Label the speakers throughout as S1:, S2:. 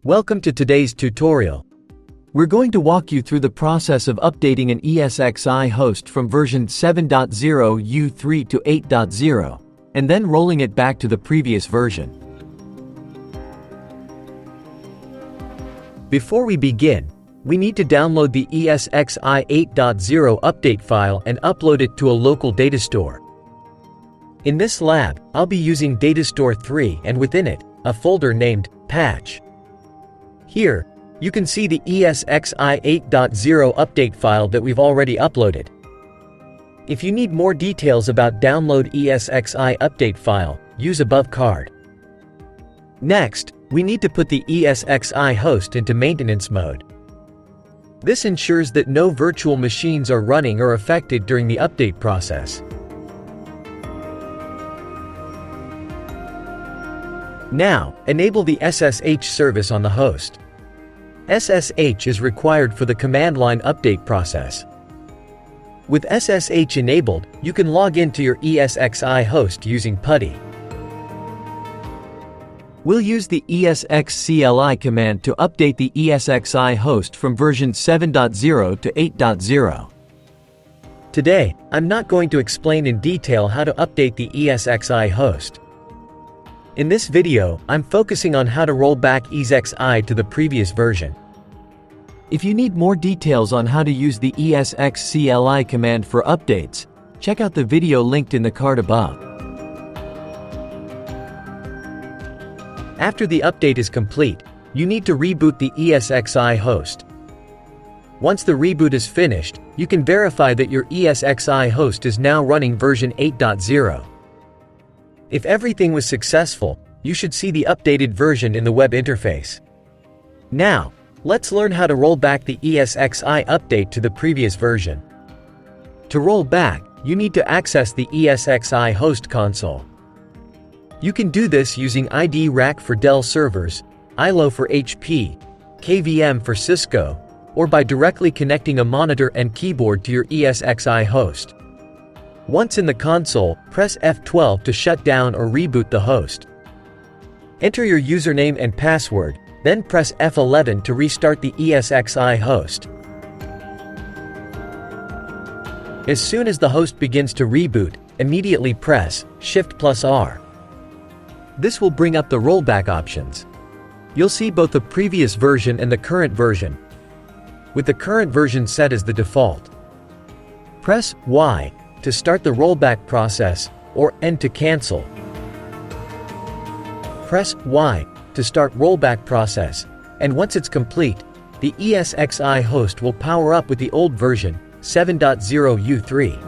S1: Welcome to today's tutorial. We're going to walk you through the process of updating an ESXi host from version 7.0 U3 to 8.0, and then rolling it back to the previous version. Before we begin, we need to download the ESXi 8.0 update file and upload it to a local data store. In this lab, I'll be using Datastore 3 and within it, a folder named Patch. Here, you can see the ESXi 8.0 update file that we've already uploaded. If you need more details about download ESXi update file, use above card. Next, we need to put the ESXi host into maintenance mode. This ensures that no virtual machines are running or affected during the update process. Now, enable the SSH service on the host. SSH is required for the command line update process. With SSH enabled, you can log into your ESXi host using PuTTY. We'll use the ESXCLI command to update the ESXi host from version 7.0 to 8.0. Today, I'm not going to explain in detail how to update the ESXi host. In this video, I'm focusing on how to roll back ESXi to the previous version. If you need more details on how to use the ESXCLI command for updates, check out the video linked in the card above. After the update is complete, you need to reboot the ESXi host. Once the reboot is finished, you can verify that your ESXi host is now running version 8.0. If everything was successful, you should see the updated version in the web interface. Now, let's learn how to roll back the ESXi update to the previous version. To roll back, you need to access the ESXi host console. You can do this using iDRAC for Dell servers, ILO for HP, KVM for Cisco, or by directly connecting a monitor and keyboard to your ESXi host. Once in the console, press F12 to shut down or reboot the host. Enter your username and password, then press F11 to restart the ESXi host. As soon as the host begins to reboot, immediately press Shift+R. This will bring up the rollback options. You'll see both the previous version and the current version, with the current version set as the default. Press Y to start the rollback process, or N to cancel. Press Y to start rollback process, and once it's complete, the ESXi host will power up with the old version, 7.0 U3.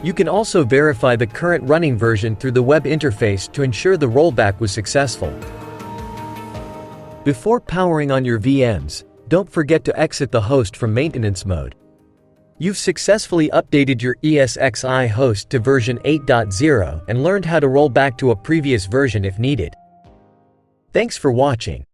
S1: You can also verify the current running version through the web interface to ensure the rollback was successful. Before powering on your VMs, don't forget to exit the host from maintenance mode. You've successfully updated your ESXi host to version 8.0 and learned how to roll back to a previous version if needed. Thanks for watching.